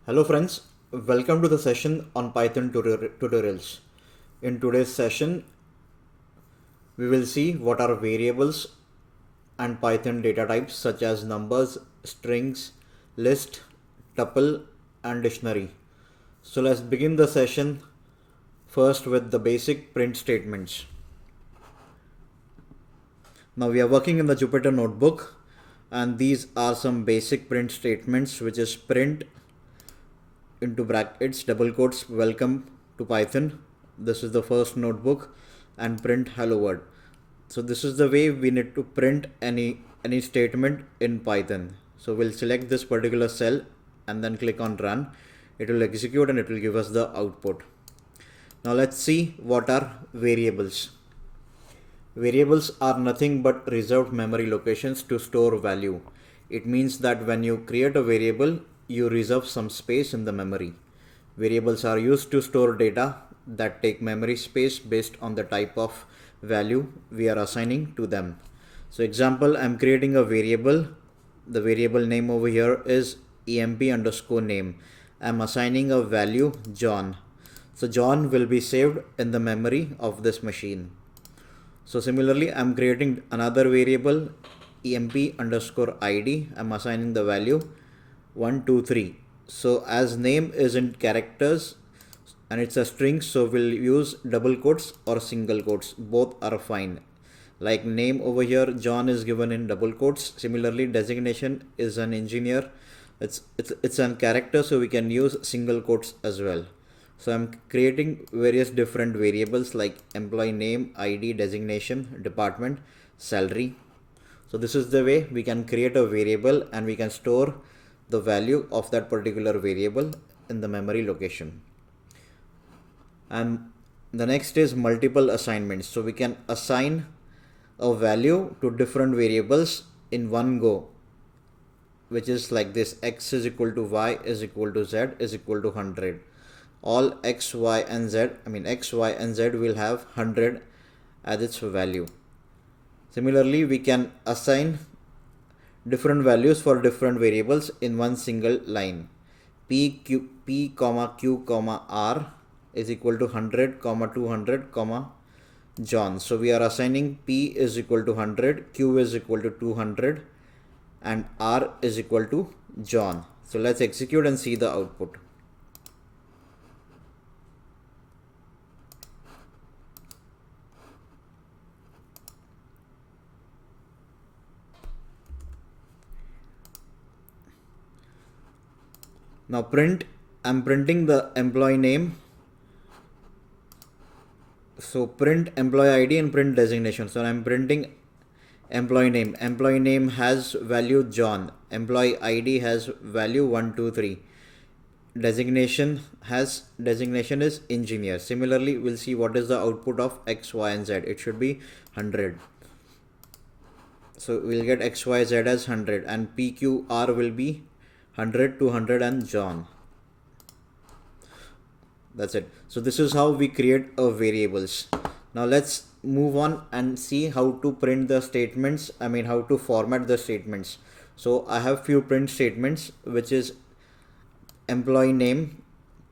Hello friends, welcome to the session on Python tutorials. In today's session, we will see what are variables and Python data types such as numbers, strings, list, tuple and dictionary. So let's begin the session first with the basic print statements. Now we are working in the Jupyter notebook and these are some basic print statements, which is print into brackets double quotes welcome to Python. This is the first notebook, and print hello world. So this is the way we need to print any statement in Python. So we'll select this particular cell and then click on run. It will execute and it will give us the output. Now let's see what are variables. Variables are nothing but reserved memory locations to store value. It means that when you create a variable, you reserve some space in the memory. Variables are used to store data that take memory space based on the type of value we are assigning to them. So example, I'm creating a variable. The variable name over here is emp_name. I'm assigning a value John. So John will be saved in the memory of this machine. So similarly, I'm creating another variable emp_id. I'm assigning the value 123. So as name is in characters and it's a string, so we'll use double quotes or single quotes. Both are fine. Like name over here, John is given in double quotes. Similarly, designation is an engineer. It's a character, so we can use single quotes as well. So I'm creating various different variables like employee name, ID, designation, department, salary. So this is the way we can create a variable and we can store the value of that particular variable in the memory location. And the next is multiple assignments. So we can assign a value to different variables in one go, which is like this: x is equal to y is equal to z is equal to 100. All x, y and z, x, y and z will have 100 as its value. Similarly, we can assign different values for different variables in one single line. P, q, r is equal to 100, 200, John. So we are assigning P is equal to 100, Q is equal to 200 and R is equal to John. So let's execute and see the output. Now I'm printing the employee name. So print employee ID and print designation. So I'm printing employee name. Employee name has value John. Employee ID has value 123. Designation is engineer. Similarly, we'll see what is the output of x, y and z. It should be 100. So we'll get x, y, z as 100 and p, q, r will be 100, 200 and John. That's it. So this is how we create a variables. Now let's move on and see how to print the statements. How to format the statements. So I have few print statements, which is employee name,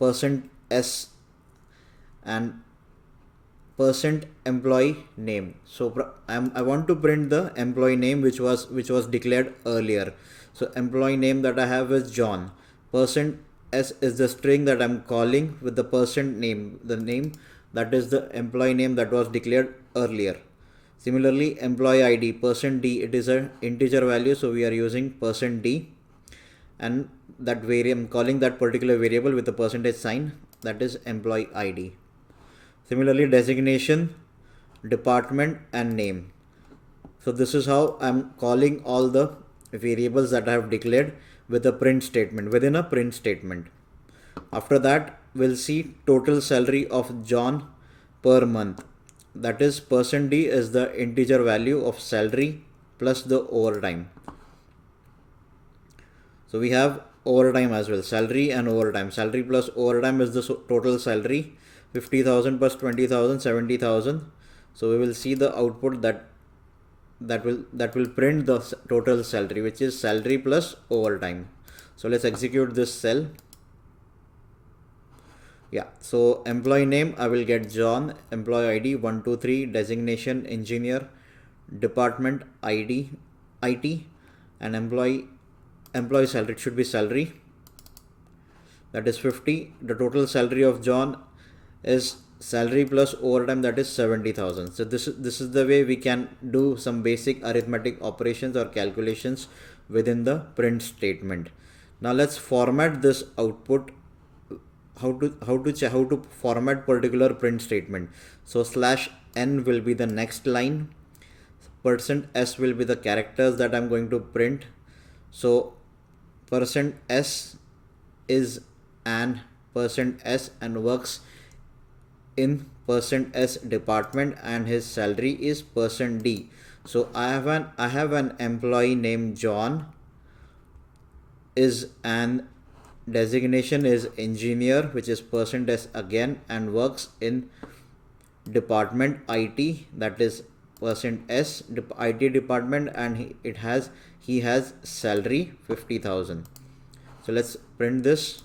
%s and %employee name. So I want to print the employee name which was declared earlier. So employee name that I have is John. %s is the string that I'm calling with the person name, the name that is the employee name that was declared earlier. Similarly, employee ID, %d, it is an integer value, so we are using %d, and that I'm calling that particular variable with the percentage sign, that is employee ID. Similarly, designation, department and name. So this is how I'm calling all the variables that I have declared with a print statement, within a print statement. After that, we'll see total salary of John per month. That is %d is the integer value of salary plus the overtime. So we have overtime as well, salary and overtime. Salary plus overtime is the total salary, 50,000 plus 20,000, 70,000. So we will see the output that will print the total salary, which is salary plus overtime. So let's execute this cell. Yeah, so employee name I will get John, employee ID 123, designation engineer, department ID IT, and employee salary, it should be salary, that is 50. The total salary of John is salary plus overtime, that is 70,000. So this is the way we can do some basic arithmetic operations or calculations within the print statement. Now let's format this output. How to format particular print statement. So /n will be the next line, %s will be the characters that I'm going to print. So %s is an %s and works in %s department, and his salary is %d. So I have an employee named John, is an designation is engineer, which is %s again, and works in department IT, that is %s IT department, and he has salary 50,000. So let's print this.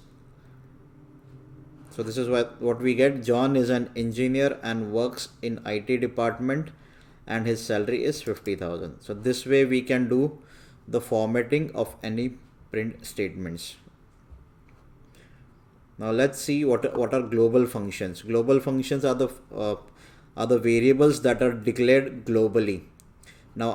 So this is what we get. John is an engineer and works in IT department, and his salary is 50,000. So this way we can do the formatting of any print statements. Now let's see what are global functions. Global functions are the variables that are declared globally. Now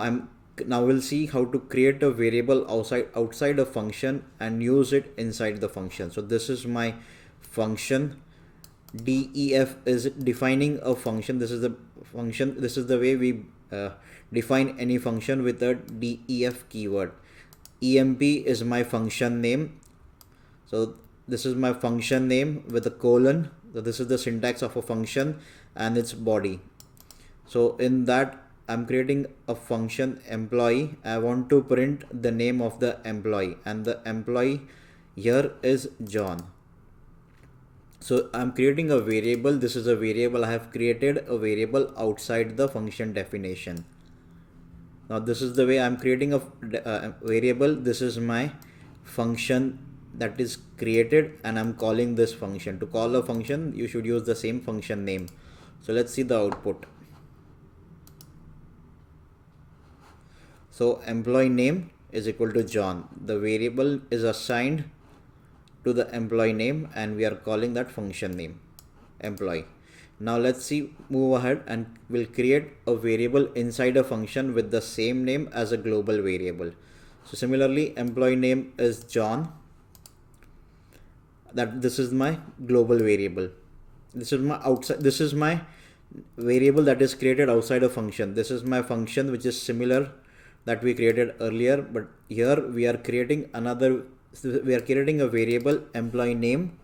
we'll see how to create a variable outside a function and use it inside the function. So this is my function. Def is defining a function. This is the function. This is the way we define any function with a def keyword. Emp is my function name. So this is my function name with a colon. So this is the syntax of a function and its body. So in that I'm creating a function employee. I want to print the name of the employee, and the employee here is John. So I'm creating a variable. This is a variable. I have created a variable outside the function definition. Now this is the way I'm creating a variable. This is my function that is created, and I'm calling this function. To call a function, you should use the same function name. So let's see the output. So employee name is equal to John. The variable is assigned to the employee name, and we are calling that function name employee. Now let's see, move ahead, and we'll create a variable inside a function with the same name as a global variable. So similarly, employee name is John. This is my global variable. This is my variable that is created outside a function. This is my function, which is similar that we created earlier, but here we are creating a variable employee name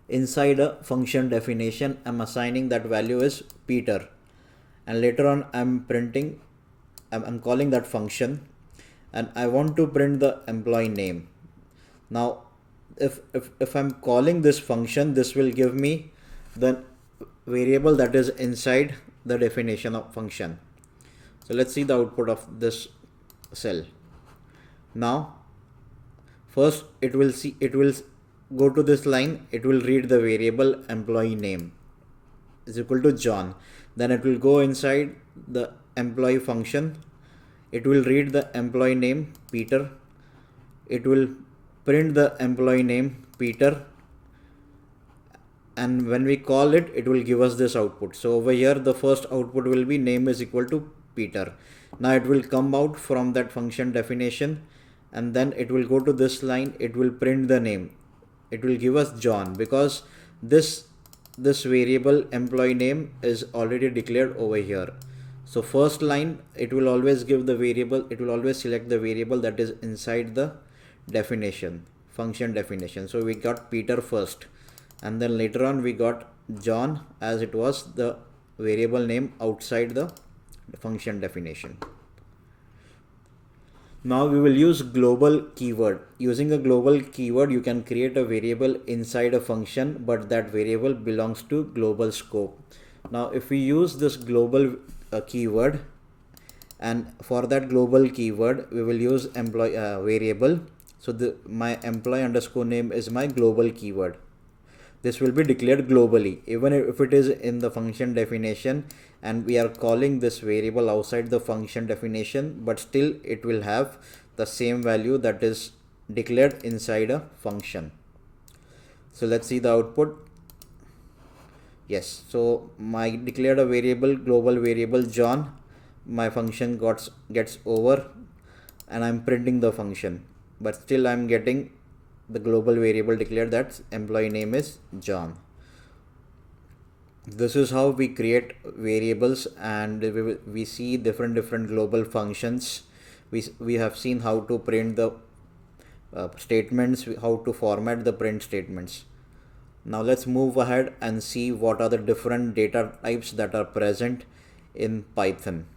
inside a function definition. I'm assigning that value is Peter, and later on I'm calling that function, and I want to print the employee name. Now if I'm calling this function, this will give me the variable that is inside the definition of function. So let's see the output of this cell. Now first it will go to this line. It will read the variable employee name is equal to John. Then it will go inside the employee function. It will read the employee name Peter. It will print the employee name Peter, and when we call it, it will give us this output. So over here the first output will be name is equal to Peter. Now it will come out from that function definition, and then it will go to this line. It will print the name. It will give us John, because this variable employee name is already declared over here. So first line, it will always give the variable, it will always select the variable that is inside the definition, function definition. So we got Peter first, and then later on we got John, as it was the variable name outside the function definition. Now we will use global keyword. Using a global keyword, you can create a variable inside a function, but that variable belongs to global scope. Now if we use this global keyword, and for that global keyword we will use employee variable. So my employee underscore name is my global keyword. this will be declared globally, even if it is in the function definition and we are calling this variable outside the function definition, but still it will have the same value that is declared inside a function. So let's see the output. Yes, so my declared a variable, global variable John, my function gets over and I'm printing the function, but still I'm getting the global variable declared, that employee name is John. This is how we create variables, and we see different global functions. We have seen how to print the statements, how to format the print statements. Now let's move ahead and see what are the different data types that are present in Python.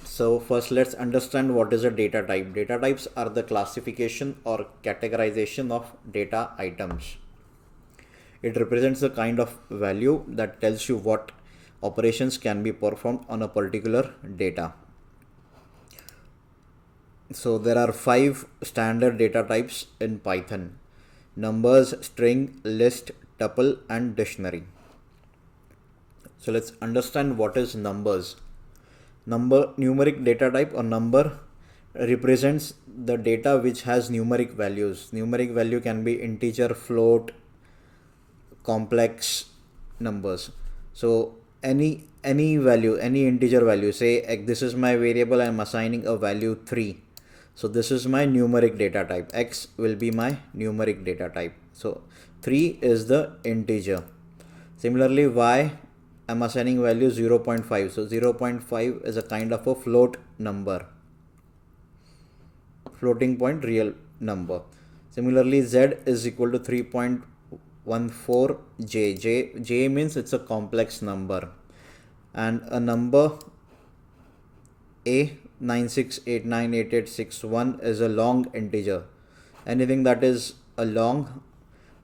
So first let's understand what is a data type. Data types are the classification or categorization of data items. It represents the kind of value that tells you what operations can be performed on a particular data. So there are 5 standard data types in Python: numbers, string, list, tuple, and dictionary. So let's understand what is numbers. Numeric data type or number represents the data which has numeric values. Numeric value can be integer, float, complex numbers. So any value, any integer value, say this is my variable, I am assigning a value 3. So this is my numeric data type. X will be my numeric data type. So 3 is the integer. Similarly, y, I'm assigning value 0.5. So 0.5 is a kind of a float number, floating point real number. Similarly, z is equal to 3.14 j means it's a complex number, and a number a 96898861 is a long integer. Anything that is a long,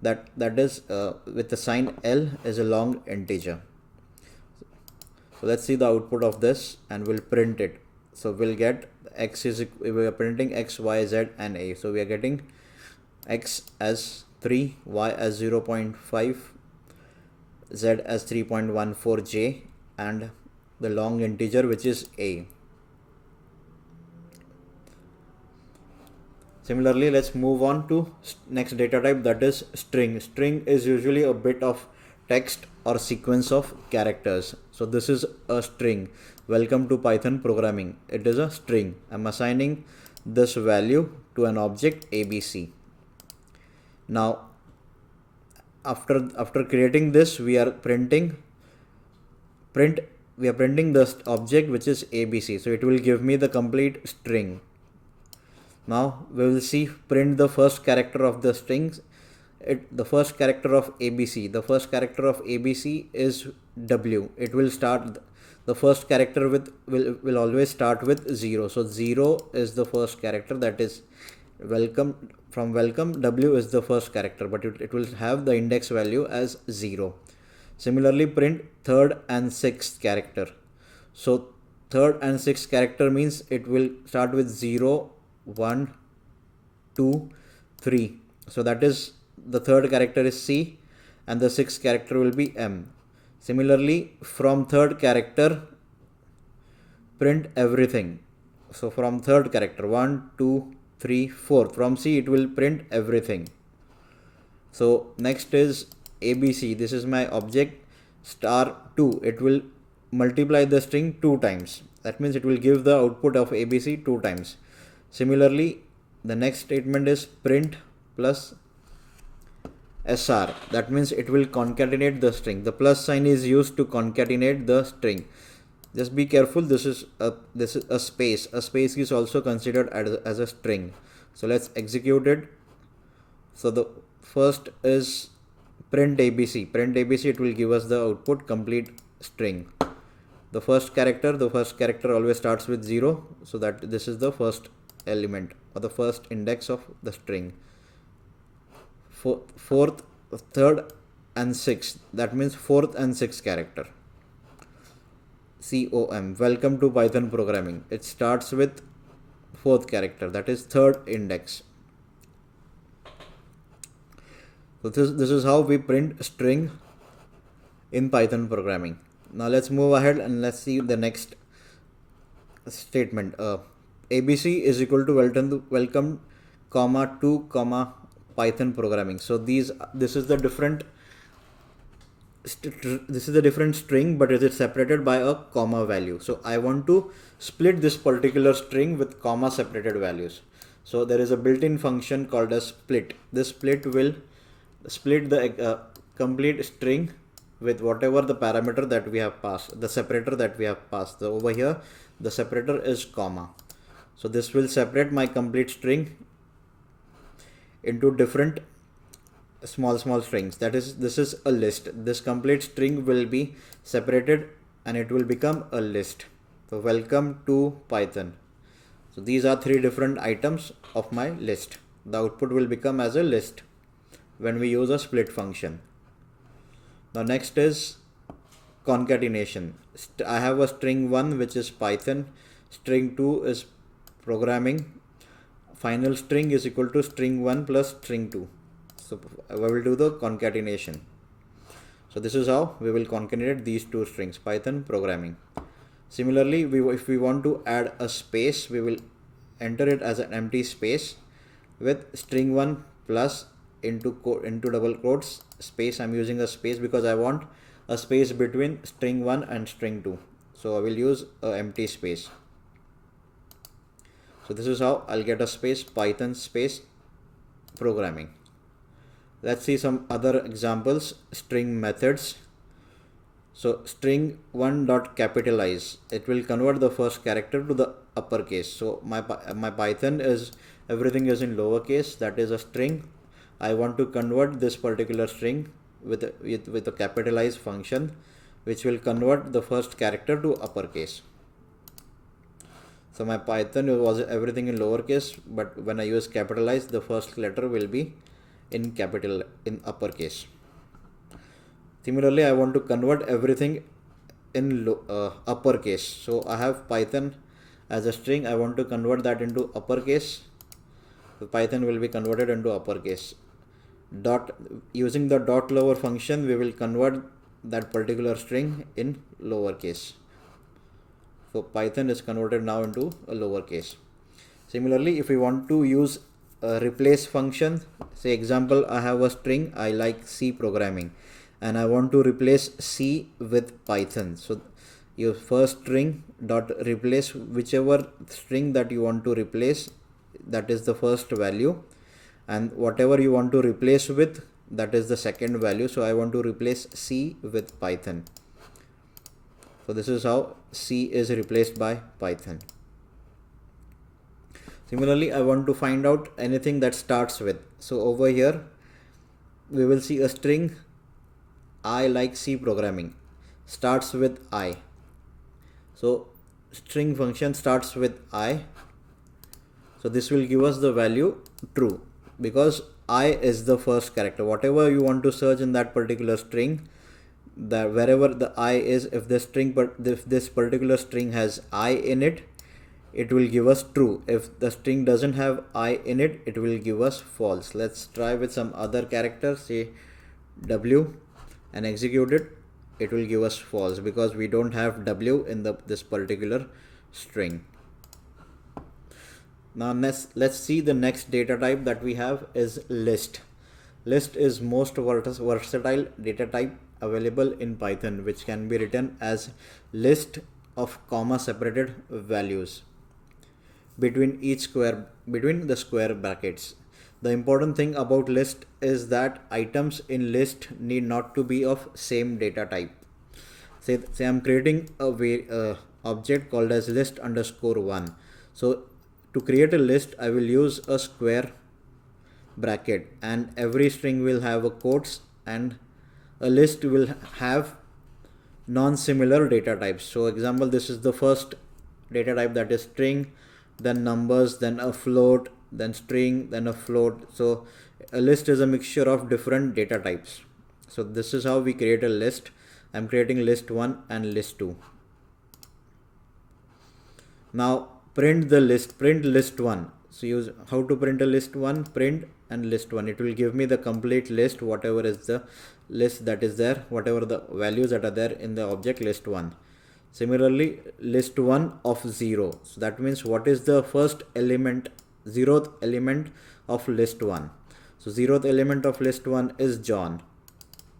that is with the sign L, is a long integer. So let's see the output of this and we'll print it. So we'll get x is, we are printing x, y, z, and a. So we are getting x as 3, y as 0.5, z as 3.14 j, and the long integer which is a. Similarly, let's move on to next data type, that is string. String is usually a bit of text or sequence of characters. So this is a string. Welcome to Python programming. It is a string. I'm assigning this value to an object ABC. Now after creating this, we are printing this object which is ABC. So it will give me the complete string. Now we will see print the first character of the strings. The first character of ABC. The first character of ABC is W. It will start, the first character will always start with 0. So 0 is the first character, that is welcome. From welcome, W is the first character, but it will have the index value as 0. Similarly, print third and sixth character. So third and sixth character means it will start with 0, 1, 2, 3. So that is, the third character is C and the sixth character will be M. Similarly, from third character, print everything. So from third character, 1, 2, 3, 4. From C it will print everything. So next is ABC. This is my object star 2. It will multiply the string 2 times. That means it will give the output of ABC 2 times. Similarly, the next statement is print plus SR. That means it will concatenate the string. The plus sign is used to concatenate the string. Just be careful, this is a space. A space is also considered as a string. So let's execute it. So the first is print ABC. Print ABC, it will give us the output complete string. The first character always starts with 0. So that this is the first element or the first index of the string. Fourth, third and sixth, that means fourth and sixth character. COM, welcome to Python programming. It starts with fourth character, that is third index. So this is how we print string in Python programming. Now let's move ahead and let's see the next statement. ABC is equal to welcome comma to comma Python programming. So this is the different string, but it is separated by a comma value. So I want to split this particular string with comma separated values. So there is a built-in function called as split. This split will split the complete string with whatever the parameter that we have passed, the separator that we have passed. So over here the separator is comma. So this will separate my complete string into different small strings. That is, this is a list. This complete string will be separated and it will become a list. So welcome to Python. So these are three different items of my list. The output will become as a list when we use a split function. Now next is concatenation. I have a string 1 which is Python, string 2 is programming, final string is equal to string 1 plus string 2. So I will do the concatenation. So this is how we will concatenate these two strings, Python programming. Similarly, if we want to add a space, we will enter it as an empty space with string 1 plus into double quotes space. I'm using a space because I want a space between string 1 and string 2. So I will use an empty space. So this is how I'll get a space, Python space programming. Let's see some other examples. String methods. So string 1 dot capitalize, it will convert the first character to the uppercase. So my Python is, everything is in lowercase, that is a string. I want to convert this particular string with a capitalize function, which will convert the first character to uppercase. So my Python was everything in lowercase, but when I use capitalize, the first letter will be in uppercase. Similarly, I want to convert everything in uppercase. So I have Python as a string. I want to convert that into uppercase. The Python will be converted into uppercase. Using the dot lower function, we will convert that particular string in lowercase. So Python is converted now into a lowercase. Similarly, if we want to use a replace function, say example, I have a string, I like C programming, and I want to replace C with Python. So your first string dot replace whichever string that you want to replace, that is the first value, and whatever you want to replace with, that is the second value. So I want to replace C with Python. So this is how C is replaced by Python. Similarly, I want to find out anything that starts with. So over here, we will see a string, I like C programming, starts with I. So string function starts with I. So this will give us the value true, because I is the first character. Whatever you want to search in that particular string, that wherever the I is, if this particular string has I in it, it will give us true. If the string doesn't have I in it, it will give us false. Let's try with some other character, say W, and execute it. It will give us false because we don't have W in this particular string. Now let's see the next data type that we have is list. List is most versatile data type available in Python, which can be written as list of comma separated values between the square brackets. The important thing about list is that items in list need not to be of same data type. Say I'm creating a object called as list underscore 1. So to create a list, I will use a square bracket, and every string will have a quotes, and a list will have non-similar data types. So example, this is the first data type, that is string, then numbers, then a float, then string, then a float. So a list is a mixture of different data types. So this is how we create a list. I'm creating list 1 and list 2. Now print the list, print list 1. So use how to print a list 1, print and list 1. It will give me the complete list, whatever is the list that is there, whatever the values that are there in the object list 1. Similarly, list 1 of 0. So that means what is the first element, 0th element of list 1. So 0th element of list 1 is John.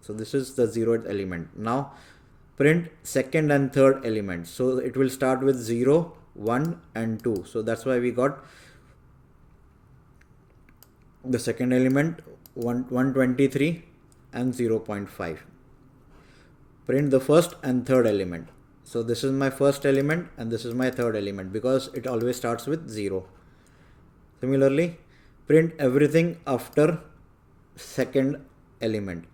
So this is the 0th element. Now print second and third element. So it will start with 0, 1 and 2. So that's why we got the second element 123 and 0.5. Print the first and third element. So this is my first element and this is my third element because it always starts with 0. Similarly, print everything after second element.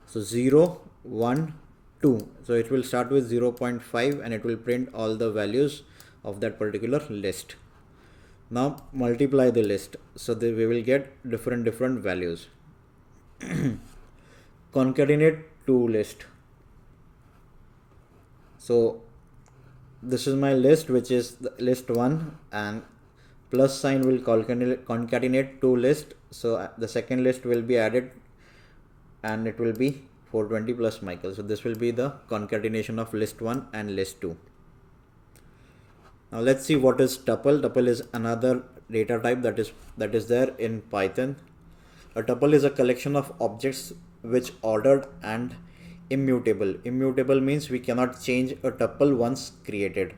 So 0, 1, 2. So it will start with 0.5 and it will print all the values of that particular list. Now multiply the list so that we will get different values. Concatenate to list. So this is my list, which is the list 1, and plus sign will concatenate to list. So the second list will be added and it will be 420 plus Michael. So this will be the concatenation of list 1 and list 2. Now let's see what is tuple. Tuple is another data type that is there in Python. A tuple is a collection of objects which ordered and immutable. Immutable means we cannot change a tuple once created.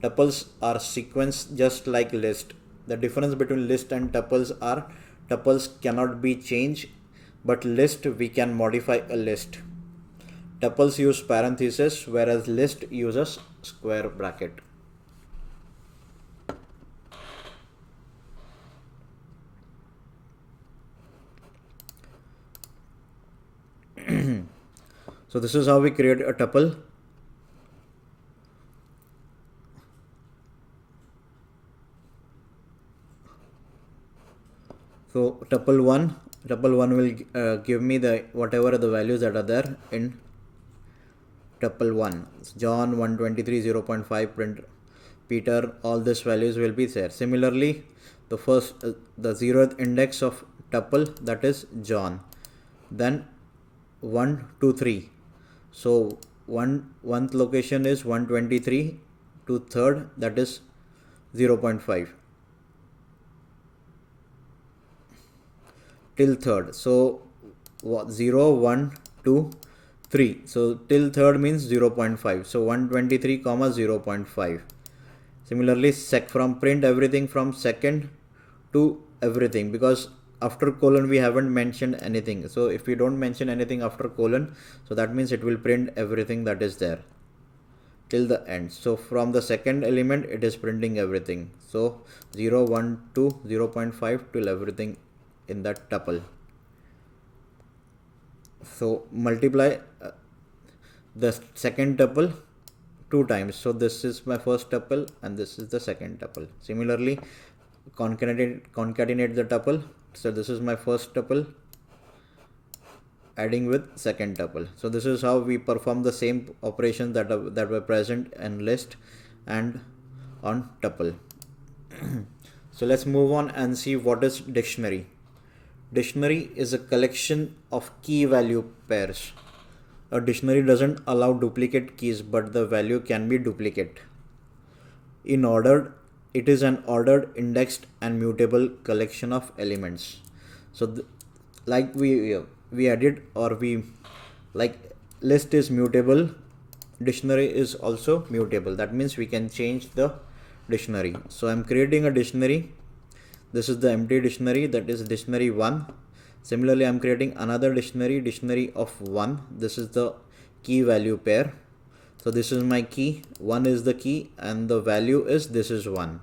Tuples are sequence just like list. The difference between list and tuples are tuples cannot be changed, but list we can modify a list. Tuples use parenthesis, whereas list uses square bracket. So this is how we create a tuple. So tuple 1 will give me the whatever the values that are there in tuple 1. John 123 0.5 print Peter, all these values will be there. Similarly, the first the 0th index of tuple, that is John, then 1 2 3. So 1th location is 123 to 3rd, that is 0.5 till 3rd. So 0 1 2 3. So till 3rd means 0.5. So 123 comma 0.5. Similarly, from print everything from second to everything, because after colon we haven't mentioned anything. So if we don't mention anything after colon, so that means it will print everything that is there till the end. So from the second element it is printing everything. So 0 1 2 0.5 till everything in that tuple. So multiply the second tuple 2 times. So this is my first tuple and this is the second tuple. Similarly, concatenate the tuple. So this is my first tuple adding with second tuple. So this is how we perform the same operations that were present in list and on tuple. So let's move on and see what is dictionary. Dictionary is a collection of key value pairs. A dictionary doesn't allow duplicate keys, but the value can be duplicate. In order, it is an ordered, indexed and mutable collection of elements. So like we added, or we like list is mutable, dictionary is also mutable. That means we can change the dictionary. So I'm creating a dictionary. This is the empty dictionary, that is dictionary 1. Similarly, I'm creating another dictionary of 1. This is the key value pair. So this is my key, 1 is the key and the value is this is 1.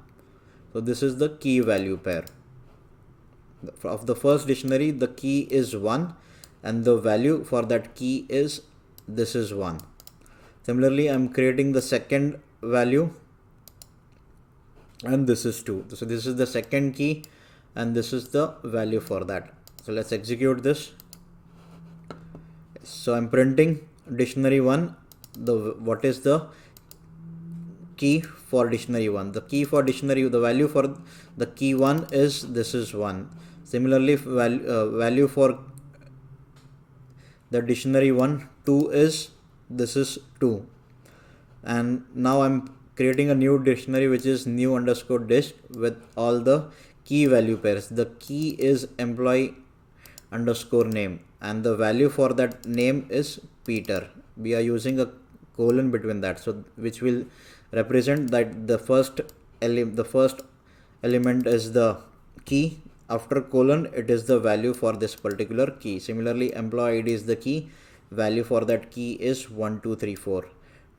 So this is the key value pair. Of the first dictionary, the key is 1 and the value for that key is this is 1. Similarly, I'm creating the second value and this is 2. So this is the second key and this is the value for that. So let's execute this. So I'm printing dictionary 1. What is the key for dictionary 1? The key for dictionary, the value for the key 1 is this is 1. Similarly, value for the dictionary 1, 2 is, this is 2. And now I'm creating a new dictionary which is new underscore dict with all the key value pairs. The key is employee underscore name and the value for that name is Peter. We are using a colon between that, so which will represent that the first element is the key. After colon, it is the value for this particular key. Similarly, employee ID is the key. Value for that key is 1, 2, 3, 4.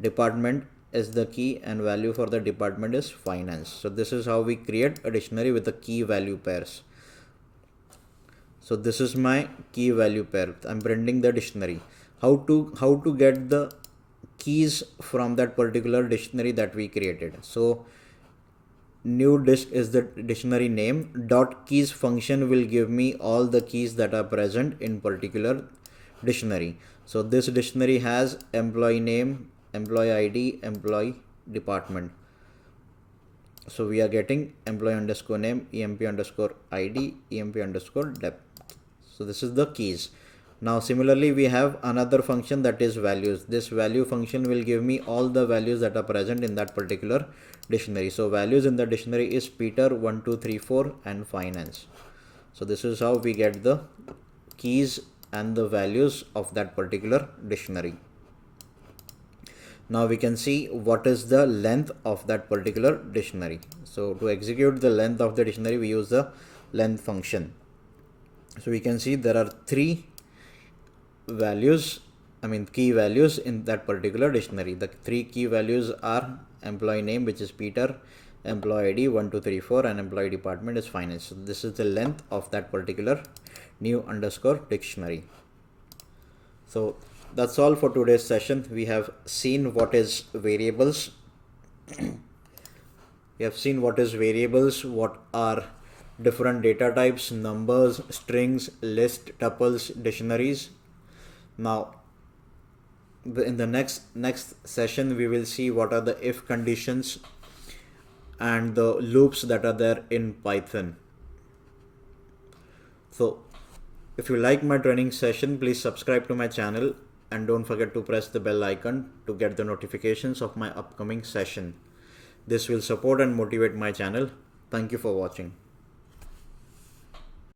Department is the key and value for the department is finance. So this is how we create a dictionary with the key value pairs. So this is my key value pair. I'm printing the dictionary. How to get the keys from that particular dictionary that we created? So new dict is the dictionary name. Dot keys function will give me all the keys that are present in particular dictionary. So this dictionary has employee name, employee ID, employee department. So we are getting employee underscore name, emp underscore ID, emp underscore dep. So this is the keys. Now similarly we have another function that is values. This value function will give me all the values that are present in that particular dictionary. So values in the dictionary is Peter, 1, 2, 3, 4 and finance. So this is how we get the keys and the values of that particular dictionary. Now we can see what is the length of that particular dictionary. So to execute the length of the dictionary, we use the length function. So we can see there are 3 values, key values in that particular dictionary. The 3 key values are employee name, which is Peter, employee ID 1, 2, 3, 4 and employee department is finance. So this is the length of that particular new underscore dictionary. So that's all for today's session. We have seen what is variables. We have seen what is variables, what are different data types, numbers, strings, list, tuples, dictionaries. Now in the next session we will see what are the if conditions and the loops that are there in Python. So if you like my training session, please subscribe to my channel and don't forget to press the bell icon to get the notifications of my upcoming session. This will support and motivate my channel. Thank you for watching.